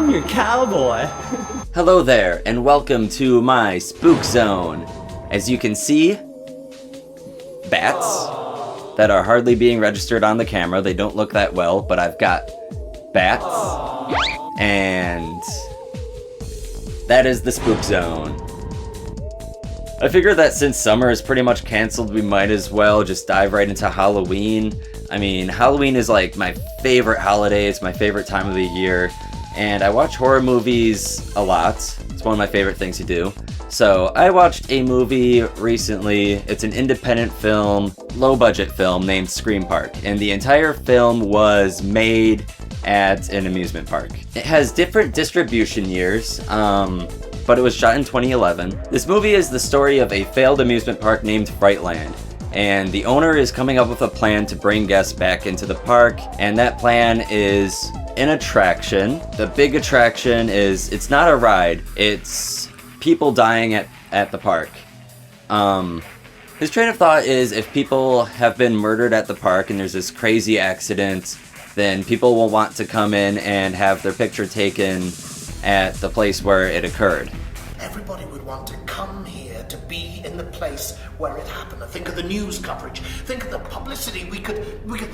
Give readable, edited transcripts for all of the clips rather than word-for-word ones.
I'm your cowboy. Hello there, and welcome to my spook zone. As you can see, bats that are hardly being registered on the camera. They don't look that well, but I've got bats, and that is the spook zone. I figured that since summer is pretty much canceled, we might as well just dive right into Halloween. I mean, Halloween is like my favorite holiday. It's my favorite time of the year. And I watch horror movies a lot. It's one of my favorite things to do. So I watched a movie recently. It's an independent film, low budget film named Scream Park. And the entire film was made at an amusement park. It has different distribution years, but it was shot in 2011. This movie is the story of a failed amusement park named Fright Land. And the owner is coming up with a plan to bring guests back into the park, and that plan is an attraction. The big attraction is, it's not a ride, it's people dying at the park. His train of thought is, if people have been murdered at the park and there's this crazy accident, then people will want to come in and have their picture taken at the place where it occurred. Everybody would want to come here to be in the place where it happened. Think of the news coverage. Think of the publicity. We could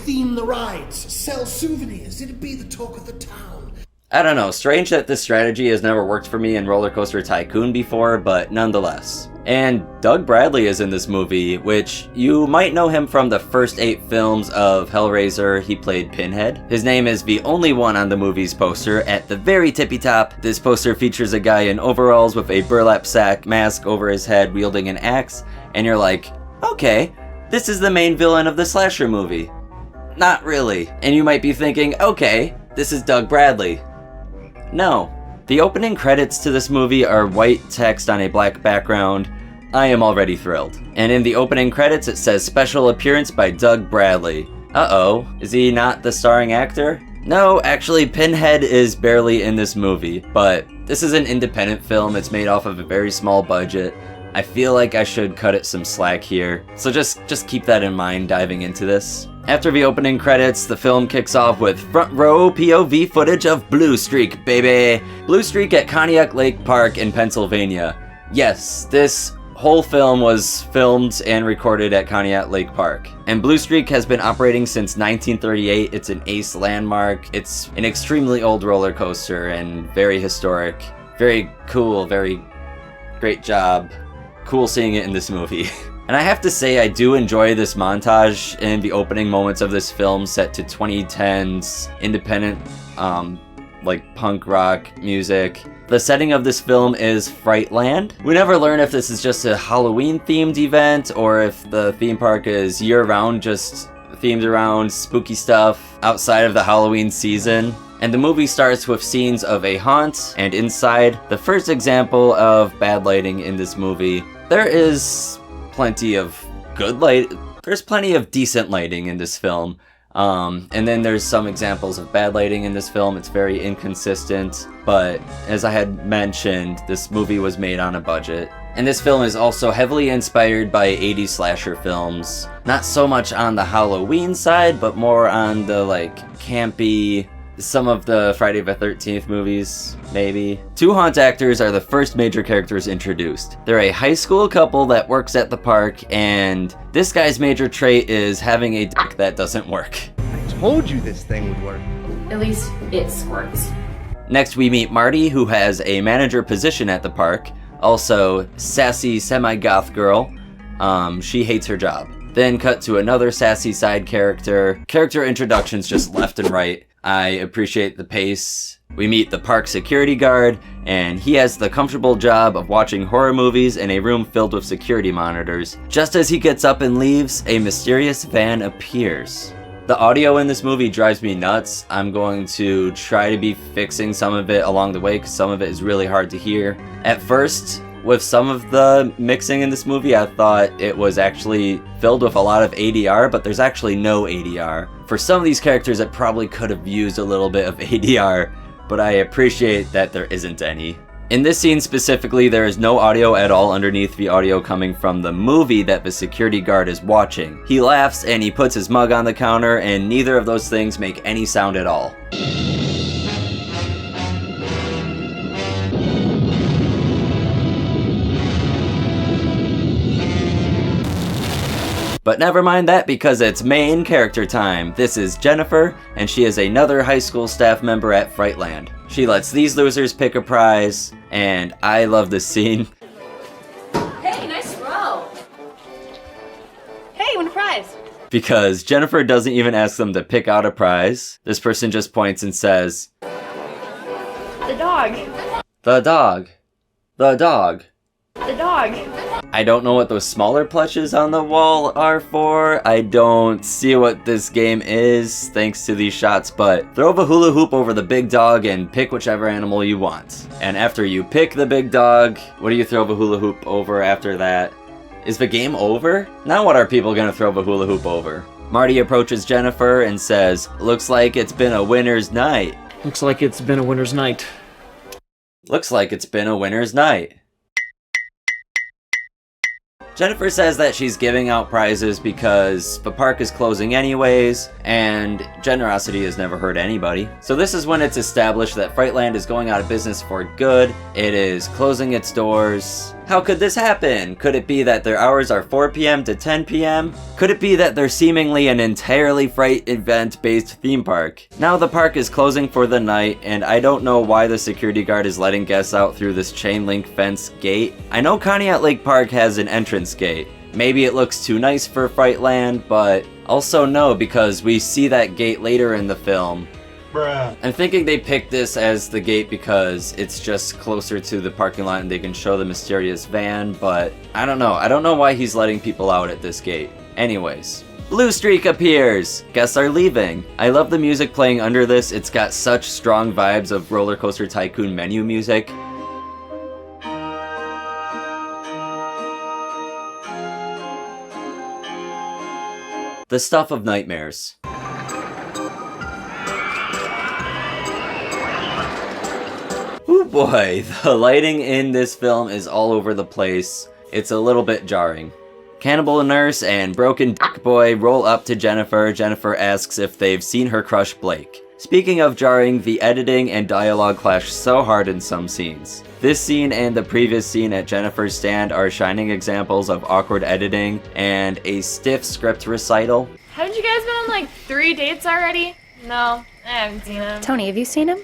theme the rides, sell souvenirs. It'd be the talk of the town. I don't know, strange that this strategy has never worked for me in Roller Coaster Tycoon before, but nonetheless. And Doug Bradley is in this movie, which you might know him from the first 8 films of Hellraiser. He played Pinhead. His name is the only one on the movie's poster. At the very tippy top, this poster features a guy in overalls with a burlap sack mask over his head wielding an axe, and you're like, okay, this is the main villain of the slasher movie. Not really. And you might be thinking, okay, this is Doug Bradley. No. The opening credits to this movie are white text on a black background. I am already thrilled. And in the opening credits it says special appearance by Doug Bradley. Uh-oh, is he not the starring actor? No, actually Pinhead is barely in this movie, but this is an independent film. It's made off of a very small budget. I feel like I should cut it some slack here, so just keep that in mind diving into this. After the opening credits, the film kicks off with front row POV footage of Blue Streak, baby! Blue Streak at Conneaut Lake Park in Pennsylvania. Yes, this whole film was filmed and recorded at Conneaut Lake Park. And Blue Streak has been operating since 1938. It's an ace landmark. It's an extremely old roller coaster and very historic. Very cool, very great job. Cool seeing it in this movie. And I have to say, I do enjoy this montage in the opening moments of this film set to 2010s independent, like punk rock music. The setting of this film is Fright Land. We never learn if this is just a Halloween themed event or if the theme park is year-round, just themed around spooky stuff outside of the Halloween season. And the movie starts with scenes of a haunt, and inside, the first example of bad lighting in this movie. There is plenty of good light. There's plenty of decent lighting in this film. And then there's some examples of bad lighting in this film. It's very inconsistent, but as I had mentioned, this movie was made on a budget. And this film is also heavily inspired by 80s slasher films. Not so much on the Halloween side, but more on the like campy, some of the Friday the 13th movies, maybe. 2 haunt actors are the first major characters introduced. They're a high school couple that works at the park, and this guy's major trait is having a dick that doesn't work. I told you this thing would work. At least it squirts. Next we meet Marty, who has a manager position at the park. Also, sassy semi-goth girl. She hates her job. Then cut to another sassy side character. Character introductions just left and right. I appreciate the pace. We meet the park security guard, and he has the comfortable job of watching horror movies in a room filled with security monitors. Just as he gets up and leaves, a mysterious van appears. The audio in this movie drives me nuts. I'm going to try to be fixing some of it along the way because some of it is really hard to hear. At first, with some of the mixing in this movie, I thought it was actually filled with a lot of ADR, but there's actually no ADR. For some of these characters, it probably could have used a little bit of ADR, but I appreciate that there isn't any. In this scene specifically, there is no audio at all underneath the audio coming from the movie that the security guard is watching. He laughs and he puts his mug on the counter, and neither of those things make any sound at all. But never mind that because it's main character time. This is Jennifer, and she is another high school staff member at Fright Land. She lets these losers pick a prize, and I love this scene. Hey, nice throw. Hey, you win a prize. Because Jennifer doesn't even ask them to pick out a prize. This person just points and says, The dog. The dog. The dog. The dog. I don't know what those smaller plushes on the wall are for. I don't see what this game is thanks to these shots, but throw the hula hoop over the big dog and pick whichever animal you want. And after you pick the big dog, what do you throw the hula hoop over after that? Is the game over? Now what are people gonna throw the hula hoop over? Marty approaches Jennifer and says, "Looks like it's been a winner's night." Looks like it's been a winter's night. Looks like it's been a winner's night. Jennifer says that she's giving out prizes because the park is closing anyways, and generosity has never hurt anybody. So this is when it's established that Fright Land is going out of business for good. It is closing its doors. How could this happen? Could it be that their hours are 4 p.m. to 10 p.m.? Could it be that they're seemingly an entirely Fright event-based theme park? Now the park is closing for the night, and I don't know why the security guard is letting guests out through this chain link fence gate. I know Conneaut Lake Park has an entrance gate. Maybe it looks too nice for Fright Land, but also no, because we see that gate later in the film. Bruh. I'm thinking they picked this as the gate because it's just closer to the parking lot and they can show the mysterious van, but I don't know. I don't know why he's letting people out at this gate. Anyways, Blue Streak appears! Guests are leaving. I love the music playing under this. It's got such strong vibes of Roller Coaster Tycoon menu music. The stuff of nightmares. Oh boy, the lighting in this film is all over the place. It's a little bit jarring. Cannibal Nurse and Broken Dick Boy roll up to Jennifer. Jennifer asks if they've seen her crush Blake. Speaking of jarring, the editing and dialogue clash so hard in some scenes. This scene and the previous scene at Jennifer's stand are shining examples of awkward editing and a stiff script recital. Haven't you guys been on like 3 dates already? No, I haven't seen him. Tony, have you seen him?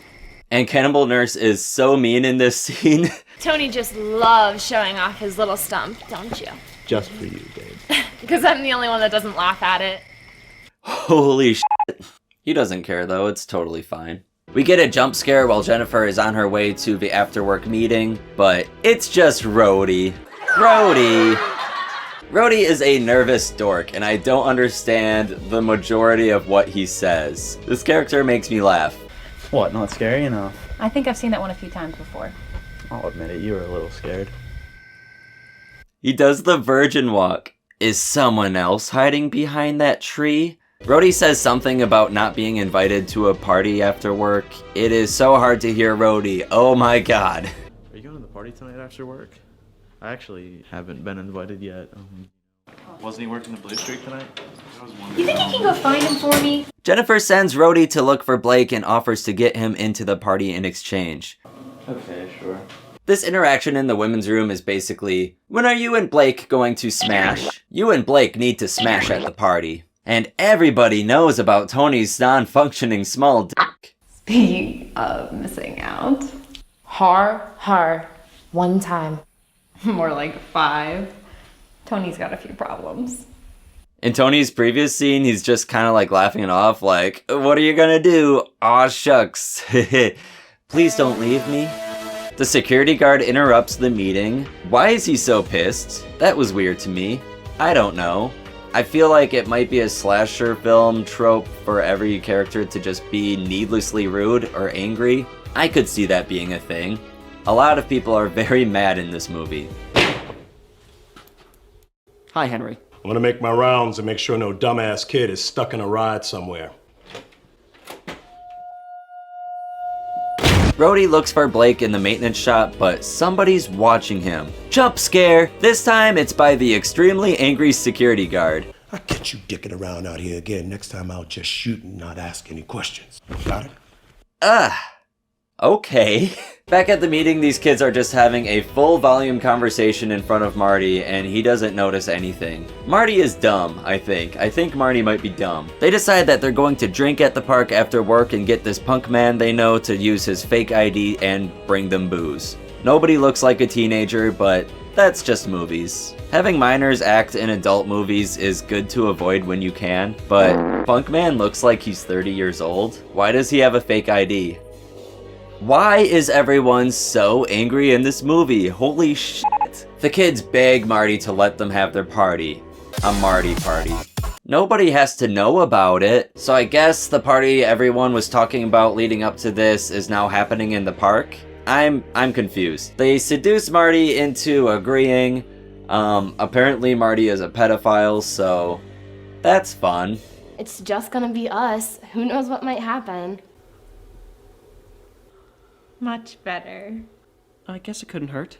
And Cannibal Nurse is so mean in this scene. Tony just loves showing off his little stump, don't you? Just for you, babe. Because I'm the only one that doesn't laugh at it. Holy shit. He doesn't care though, it's totally fine. We get a jump scare while Jennifer is on her way to the after-work meeting, but it's just Rhodey. Rhodey! Rhodey is a nervous dork, and I don't understand the majority of what he says. This character makes me laugh. What, not scary enough? I think I've seen that one a few times before. I'll admit it, you were a little scared. He does the virgin walk. Is someone else hiding behind that tree? Rhodey says something about not being invited to a party after work. It is so hard to hear Rhodey. Oh my god. Are you going to the party tonight after work? I actually haven't been invited yet. Wasn't he working the Blue Streak tonight? You think you can go find him for me? Jennifer sends Rhodey to look for Blake and offers to get him into the party in exchange. Okay, sure. This interaction in the women's room is basically, when are you and Blake going to smash? You and Blake need to smash at the party. And everybody knows about Tony's non-functioning small dick. Speaking of missing out. Har. One time. More like 5. Tony's got a few problems. In Tony's previous scene, he's just kind of like laughing it off, like, what are you gonna do? Aw shucks. Please don't leave me. The security guard interrupts the meeting. Why is he so pissed? That was weird to me. I don't know. I feel like it might be a slasher film trope for every character to just be needlessly rude or angry. I could see that being a thing. A lot of people are very mad in this movie. Hi, Henry. I'm gonna make my rounds and make sure no dumbass kid is stuck in a ride somewhere. Rhodey looks for Blake in the maintenance shop, but somebody's watching him. Jump scare! This time it's by the extremely angry security guard. I'll catch you dicking around out here again. Next time I'll just shoot and not ask any questions. Got it? Ugh! Okay. Back at the meeting, these kids are just having a full volume conversation in front of Marty, and he doesn't notice anything. Marty is dumb, I think. I think Marty might be dumb. They decide that they're going to drink at the park after work and get this punk man they know to use his fake ID and bring them booze. Nobody looks like a teenager, but that's just movies. Having minors act in adult movies is good to avoid when you can, but Punkman looks like he's 30 years old. Why does he have a fake ID? Why is everyone so angry in this movie? Holy shit. The kids beg Marty to let them have their party. A Marty party. Nobody has to know about it, so I guess the party everyone was talking about leading up to this is now happening in the park? I'm confused. They seduce Marty into agreeing. Apparently Marty is a pedophile, so that's fun. It's just gonna be us. Who knows what might happen? Much better. I guess it couldn't hurt.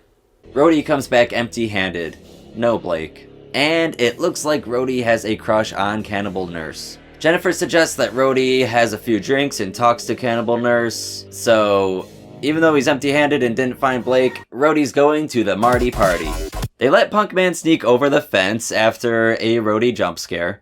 Rhodey comes back empty-handed. No Blake. And it looks like Rhodey has a crush on Cannibal Nurse. Jennifer suggests that Rhodey has a few drinks and talks to Cannibal Nurse, so even though he's empty-handed and didn't find Blake, Rhodey's going to the Marty party. They let Punkman sneak over the fence after a Rhodey jump scare.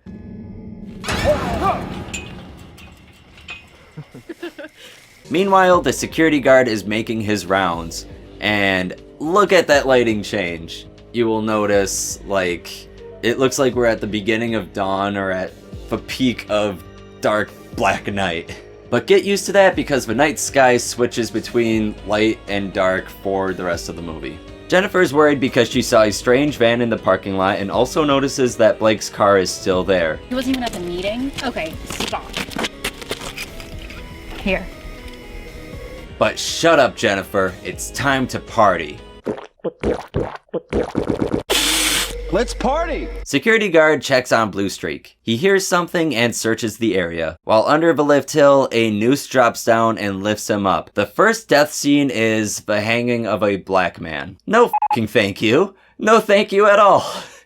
Meanwhile, the security guard is making his rounds, and look at that lighting change. You will notice, like, it looks like we're at the beginning of dawn or at the peak of dark black night. But get used to that because the night sky switches between light and dark for the rest of the movie. Jennifer's worried because she saw a strange van in the parking lot and also notices that Blake's car is still there. He wasn't even at the meeting? Okay, stop. Here. But shut up, Jennifer. It's time to party. Let's party! Security guard checks on Blue Streak. He hears something and searches the area. While under the lift hill, a noose drops down and lifts him up. The first death scene is the hanging of a black man. No fucking thank you. No thank you at all.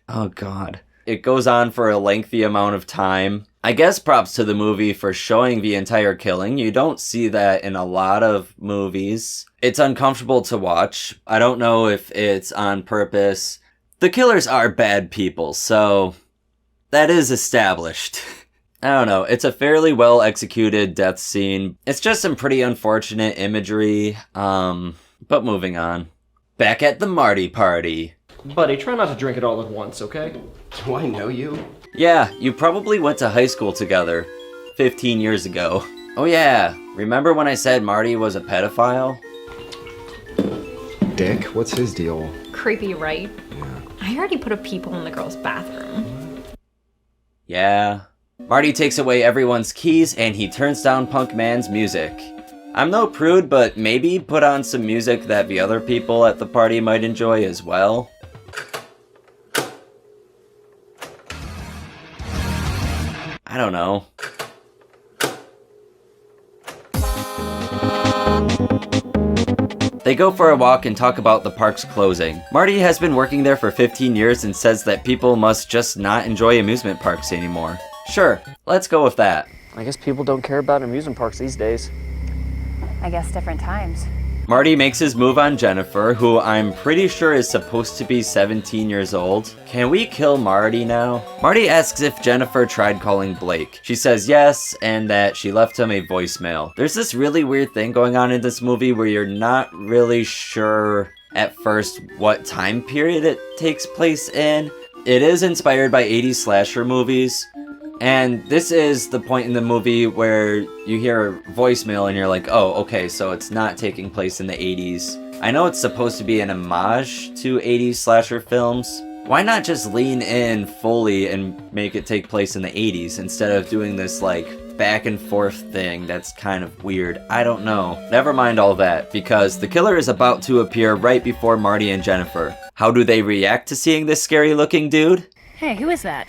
Oh god. It goes on for a lengthy amount of time. I guess props to the movie for showing the entire killing. You don't see that in a lot of movies. It's uncomfortable to watch. I don't know if it's on purpose. The killers are bad people, so that is established. I don't know, it's a fairly well executed death scene. It's just some pretty unfortunate imagery, but moving on. Back at the Marty party. Buddy, try not to drink it all at once, okay? Do I know you? Yeah, you probably went to high school together 15 years ago. Oh yeah, remember when I said Marty was a pedophile? Dick, what's his deal? Creepy, right? Yeah. I already put a peephole in the girls' bathroom. Yeah. Marty takes away everyone's keys and he turns down Punkman's music. I'm no prude, but maybe put on some music that the other people at the party might enjoy as well. I don't know. They go for a walk and talk about the park's closing. Marty has been working there for 15 years and says that people must just not enjoy amusement parks anymore. Sure, let's go with that. I guess people don't care about amusement parks these days. I guess different times. Marty makes his move on Jennifer, who I'm pretty sure is supposed to be 17 years old. Can we kill Marty now? Marty asks if Jennifer tried calling Blake. She says yes, and that she left him a voicemail. There's this really weird thing going on in this movie where you're not really sure at first what time period it takes place in. It is inspired by 80s slasher movies. And this is the point in the movie where you hear a voicemail and you're like, oh, okay, so it's not taking place in the 80s. I know it's supposed to be an homage to 80s slasher films. Why not just lean in fully and make it take place in the 80s instead of doing this, like, back and forth thing that's kind of weird? I don't know. Never mind all that, because the killer is about to appear right before Marty and Jennifer. How do they react to seeing this scary-looking dude? Hey, who is that?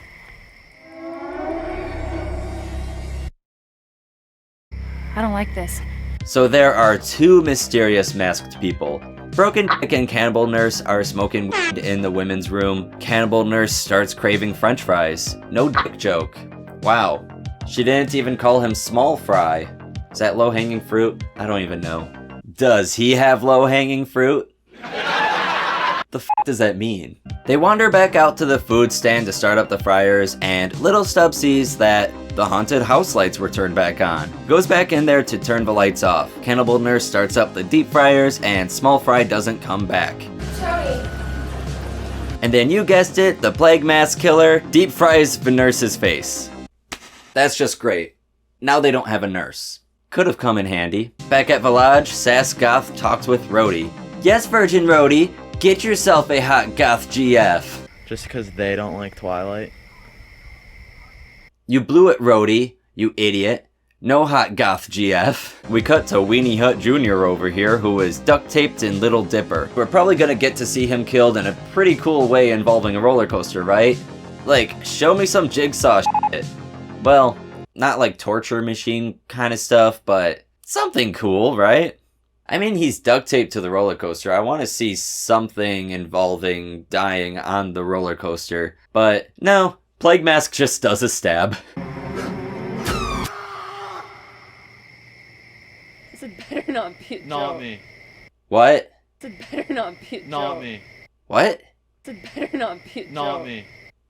I don't like this. So there are two mysterious masked people. Broken Dick and Cannibal Nurse are smoking weed in the women's room. Cannibal Nurse starts craving french fries. No dick joke. Wow. She didn't even call him Small Fry. Is that low-hanging fruit? I don't even know. Does he have low-hanging fruit? The f does that mean? They wander back out to the food stand to start up the fryers, and Little Stub sees that the haunted house lights were turned back on. Goes back in there to turn the lights off. Cannibal Nurse starts up the deep fryers, and Small Fry doesn't come back. Tony. And then you guessed it, the Plague Mask Killer deep fries the nurse's face. That's just great. Now they don't have a nurse. Could have come in handy. Back at Village, Sass Goth talks with Rhodey. Yes, Virgin Rhodey, get yourself a hot goth GF. Just because they don't like Twilight. You blew it, Rhodey, you idiot. No hot goth GF. We cut to Weenie Hut Jr. over here, who is duct taped in Little Dipper. We're probably gonna get to see him killed in a pretty cool way involving a roller coaster, right? Like, show me some jigsaw shit. Well, not like torture machine kind of stuff, but something cool, right? I mean, he's duct taped to the roller coaster. I want to see something involving dying on the roller coaster. But no, Plague Mask just does a stab. It better not be a joke. Not me. What? It better not be a joke. Not me. What? It better not be a joke. Not me.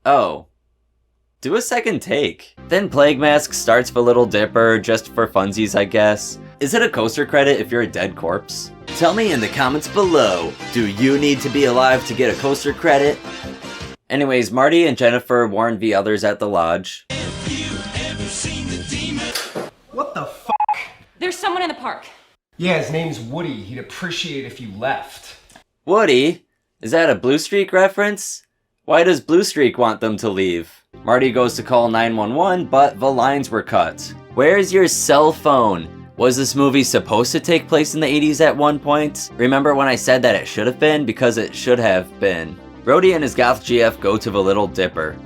Oh. Do a second take. Then Plague Mask starts for Little Dipper, just for funsies, I guess. Is it a coaster credit if you're a dead corpse? Tell me in the comments below, do you need to be alive to get a coaster credit? Anyways, Marty and Jennifer warn the others at the lodge. What the f? There's someone in the park. Yeah, his name's Woody. He'd appreciate if you left. Woody? Is that a Blue Streak reference? Why does Blue Streak want them to leave? Marty goes to call 911, but the lines were cut. Where's your cell phone? Was this movie supposed to take place in the 80s at one point? Remember when I said that it should have been? Because it should have been. Rhodey and his goth GF go to the Little Dipper.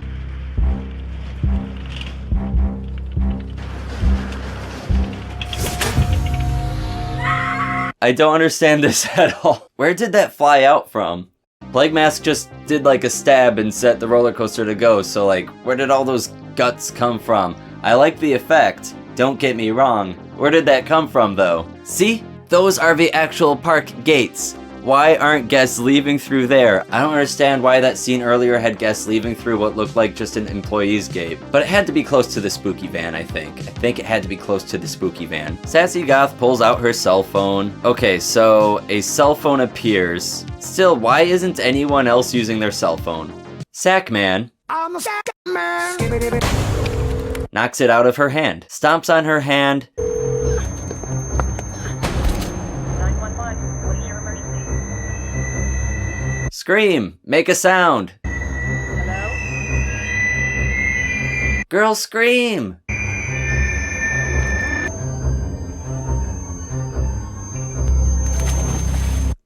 I don't understand this at all. Where did that fly out from? Plague Mask just did like a stab and set the roller coaster to go, so like, where did all those guts come from? I like the effect, don't get me wrong. Where did that come from though? See? Those are the actual park gates. Why aren't guests leaving through there? I don't understand why that scene earlier had guests leaving through what looked like just an employee's gate. But it had to be close to the spooky van, I think. I think it had to be close to the spooky van. Sassy Goth pulls out her cell phone. Okay, so a cell phone appears. Still, why isn't anyone else using their cell phone? Sackman. I'm a sack man. Knocks it out of her hand. Stomps on her hand. 911, what is your emergency? Scream! Make a sound! Hello? Girl, scream!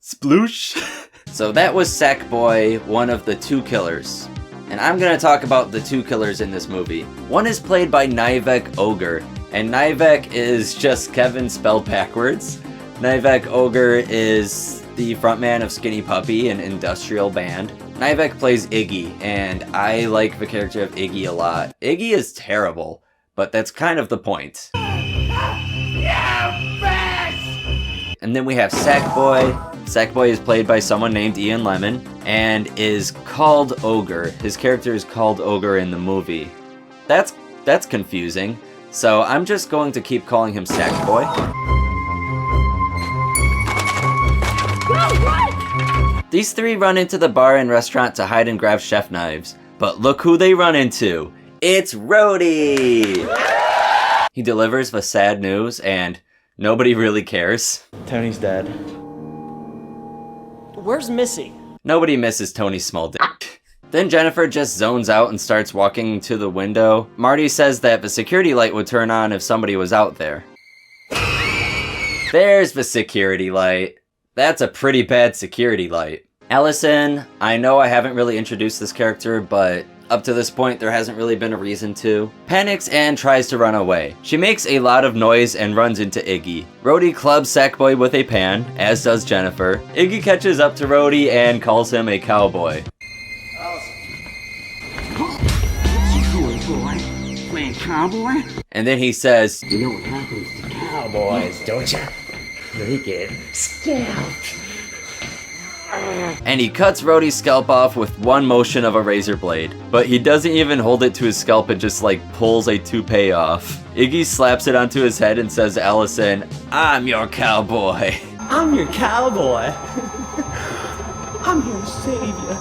Sploosh! So that was Sackboy, one of the two killers. And I'm gonna talk about the two killers in this movie. One is played by NIVEK Ogre, and NIVEK is just Kevin spelled backwards. NIVEK Ogre is the frontman of Skinny Puppy, an industrial band. NIVEK plays Iggy, and I like the character of Iggy a lot. Iggy is terrible, but that's kind of the point. And then we have Sackboy. Sackboy is played by someone named Ian Lemon, and is called Ogre. His character is called Ogre in the movie. That's confusing. So I'm just going to keep calling him Sackboy. These three run into the bar and restaurant to hide and grab chef knives. But look who they run into. It's Rhodey! He delivers the sad news, and nobody really cares. Tony's dead. Where's Missy? Nobody misses Tony's small dick. Then Jennifer just zones out and starts walking to the window. Marty says that the security light would turn on if somebody was out there. There's the security light. That's a pretty bad security light. Allison, I know I haven't really introduced this character, but up to this point there hasn't really been a reason to. Panics and tries to run away. She makes a lot of noise and runs into Iggy. Rhodey clubs Sackboy with a pan, as does Jennifer. Iggy catches up to Rhodey and calls him a cowboy. Playing cowboy? And then he says, You know what happens to cowboys, don't you? Very good. And he cuts Rhodey's scalp off with one motion of a razor blade. But he doesn't even hold it to his scalp and just like pulls a toupee off. Iggy slaps it onto his head and says to Allison, "I'm your cowboy." I'm your cowboy. I'm here to save you.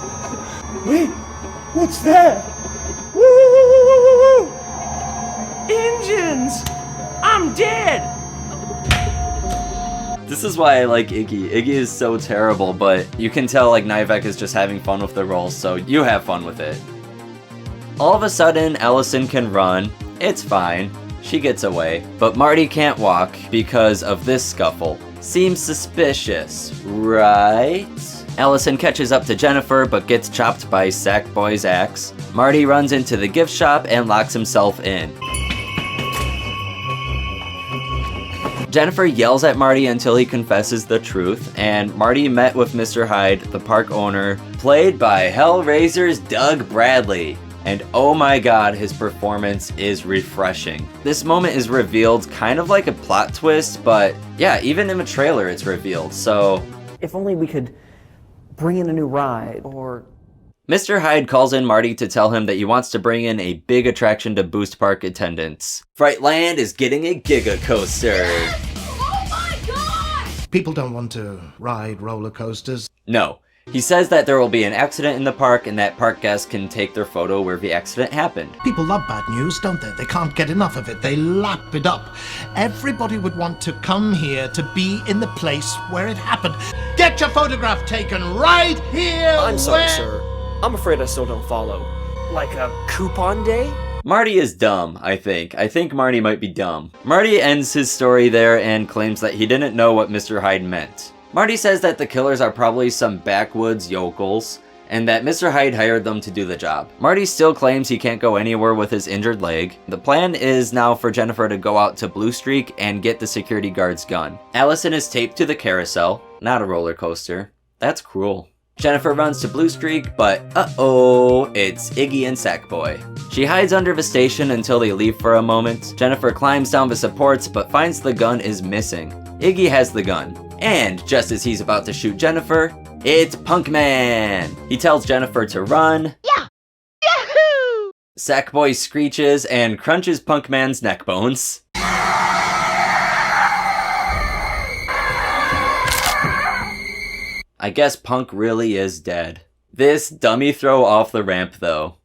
Wait, what's that? Woo! Engines! I'm dead! This is why I like Iggy. Iggy is so terrible, but you can tell like NIVEK is just having fun with the role, so you have fun with it. All of a sudden, Allison can run. It's fine. She gets away. But Marty can't walk because of this scuffle. Seems suspicious, right? Allison catches up to Jennifer, but gets chopped by Sackboy's axe. Marty runs into the gift shop and locks himself in. Jennifer yells at Marty until he confesses the truth, and Marty met with Mr. Hyde, the park owner, played by HELLRAISER'S Doug Bradley. And oh my god, his performance is refreshing. This moment is revealed kind of like a plot twist, but yeah, even in the trailer it's revealed, so... If only we could bring in a new ride, or... Mr. Hyde calls in Marty to tell him that he wants to bring in a big attraction to boost park attendance. Fright Land is getting a Giga Coaster. Oh my god! People don't want to ride roller coasters. No. He says that there will be an accident in the park and that park guests can take their photo where the accident happened. People love bad news, don't they? They can't get enough of it. They lap it up. Everybody would want to come here to be in the place where it happened. Get your photograph taken right here! I'm sorry, sir. I'm afraid I still don't follow. Like a coupon day? Marty is dumb, I think. I think Marty might be dumb. Marty ends his story there and claims that he didn't know what Mr. Hyde meant. Marty says that the killers are probably some backwoods yokels, and that Mr. Hyde hired them to do the job. Marty still claims he can't go anywhere with his injured leg. The plan is now for Jennifer to go out to Blue Streak and get the security guard's gun. Allison is taped to the carousel, not a roller coaster. That's cruel. Jennifer runs to Blue Streak, but uh-oh, it's Iggy and Sackboy. She hides under the station until they leave for a moment. Jennifer climbs down the supports, but finds the gun is missing. Iggy has the gun. And just as he's about to shoot Jennifer, it's Punkman! He tells Jennifer to run. Yeah! Yahoo! Sackboy screeches and crunches Punkman's neck bones. I guess Punk really is dead. This dummy throw off the ramp though.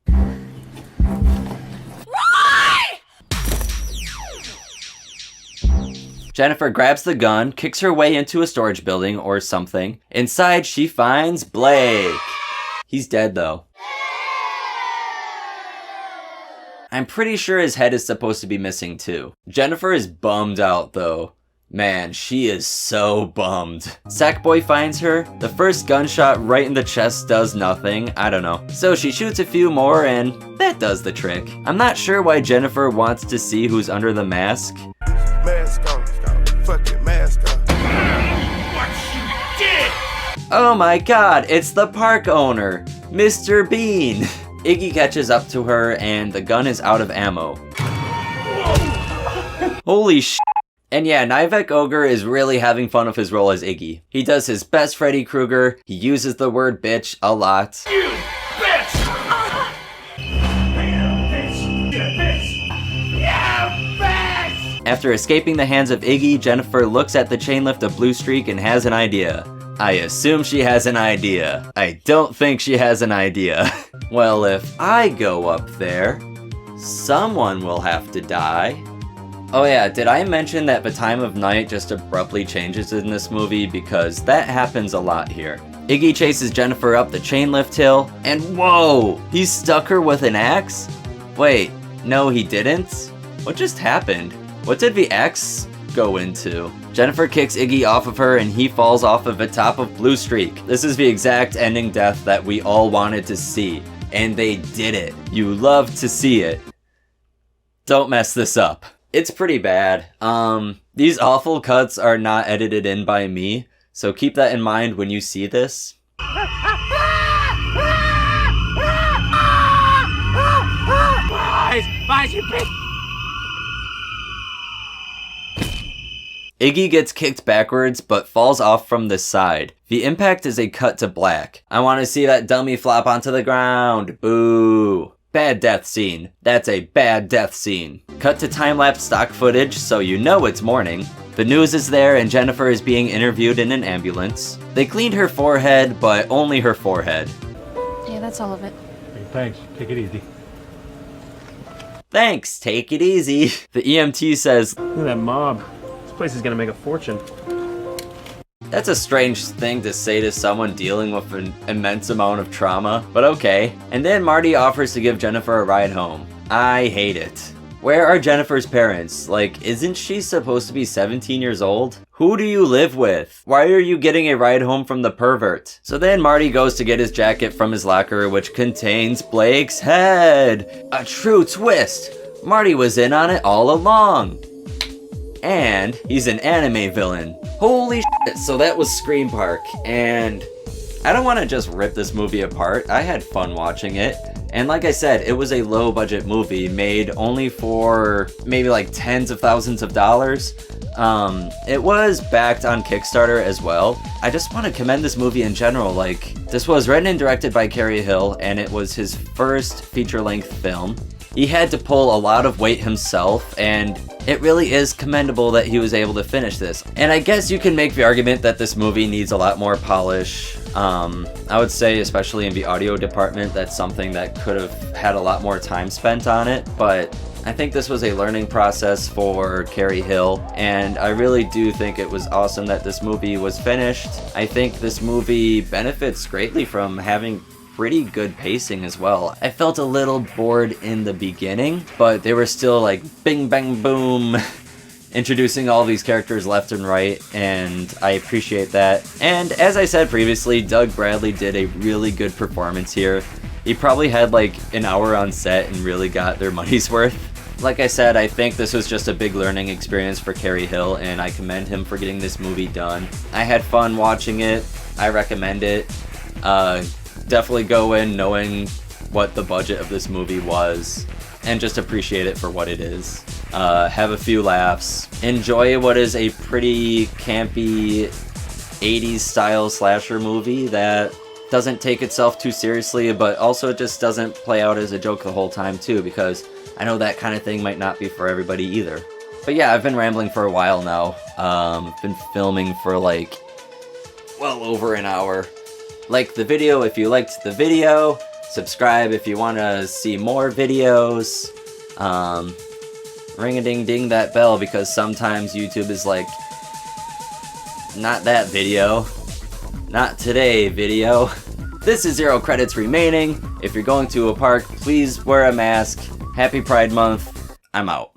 Jennifer grabs the gun, kicks her way into a storage building or something. Inside, she finds Blake. He's dead though. I'm pretty sure his head is supposed to be missing too. Jennifer is bummed out though. Man, she is so bummed. Sackboy finds her. The first gunshot right in the chest does nothing. I don't know. So she shoots a few more and that does the trick. I'm not sure why Jennifer wants to see who's under the mask. Mask on. Fucking mask on. What you did! Oh my god, it's the park owner, Mr. Bean. Iggy catches up to her and the gun is out of ammo. Holy sh**. And yeah, NIVEK Ogre is really having fun with his role as Iggy. He does his best Freddy Krueger, he uses the word bitch a lot. You bitch! After escaping the hands of Iggy, Jennifer looks at the chain lift of Blue Streak and has an idea. I assume she has an idea. I don't think she has an idea. Well, if I go up there, someone will have to die. Oh yeah, did I mention that the time of night just abruptly changes in this movie? Because that happens a lot here. Iggy chases Jennifer up the chain lift hill, and whoa! He stuck her with an axe? Wait, no he didn't? What just happened? What did the axe go into? Jennifer kicks Iggy off of her and he falls off of the top of Blue Streak. This is the exact ending death that we all wanted to see. And they did it. You love to see it. Don't mess this up. It's pretty bad. These awful cuts are not edited in by me, so keep that in mind when you see this. Iggy gets kicked backwards but falls off from the side. The impact is a cut to black. I want to see that dummy flop onto the ground. Boo. Bad death scene. That's a bad death scene. Cut to time-lapse stock footage so you know it's morning. The news is there and Jennifer is being interviewed in an ambulance. They cleaned her forehead, but only her forehead. Yeah, that's all of it. Hey, thanks. Take it easy. Thanks, take it easy. The EMT says, Look at that mob. This place is gonna make a fortune. that's a strange thing to say to someone dealing with an immense amount of trauma, but okay. And then Marty offers to give Jennifer a ride home. I hate it. Where are Jennifer's parents? Like, isn't she supposed to be 17 years old? Who do you live with? Why are you getting a ride home from the pervert? So then Marty goes to get his jacket from his locker, which contains Blake's head. A true twist. Marty was in on it all along. And he's an anime villain. Holy shit. So that was Scream Park, and I don't want to just rip this movie apart. I had fun watching it. And like I said, it was a low budget movie made only for maybe like tens of thousands of dollars. It was backed on Kickstarter as well. I just want to commend this movie in general. Like, this was written and directed by Cary Hill, and it was his first feature-length film. He had to pull a lot of weight himself, and it really is commendable that he was able to finish this. And I guess you can make the argument that this movie needs a lot more polish. I would say, especially in the audio department, that's something that could have had a lot more time spent on it, but I think this was a learning process for Cary Hill, and I really do think it was awesome that this movie was finished. I think this movie benefits greatly from having pretty good pacing as well. I felt a little bored in the beginning, but they were still like bing bang boom introducing all these characters left and right, and I appreciate that. And as I said previously, Doug Bradley did a really good performance here. He probably had like an hour on set and really got their money's worth. Like I said, I think this was just a big learning experience for Cary Hill, and I commend him for getting this movie done. I had fun watching it. I recommend it. Definitely go in knowing what the budget of this movie was, and just appreciate it for what it is. Have a few laughs. Enjoy what is a pretty campy 80s style slasher movie that doesn't take itself too seriously, but also just doesn't play out as a joke the whole time too, because I know that kind of thing might not be for everybody either. But yeah, I've been rambling for a while now. I've been filming for like well over an hour. Like the video if you liked the video. Subscribe if you want to see more videos. Ring-a-ding-ding that bell, because sometimes YouTube is like, not that video. Not today video. This is 0 credits remaining. If you're going to a park, please wear a mask. Happy Pride Month. I'm out.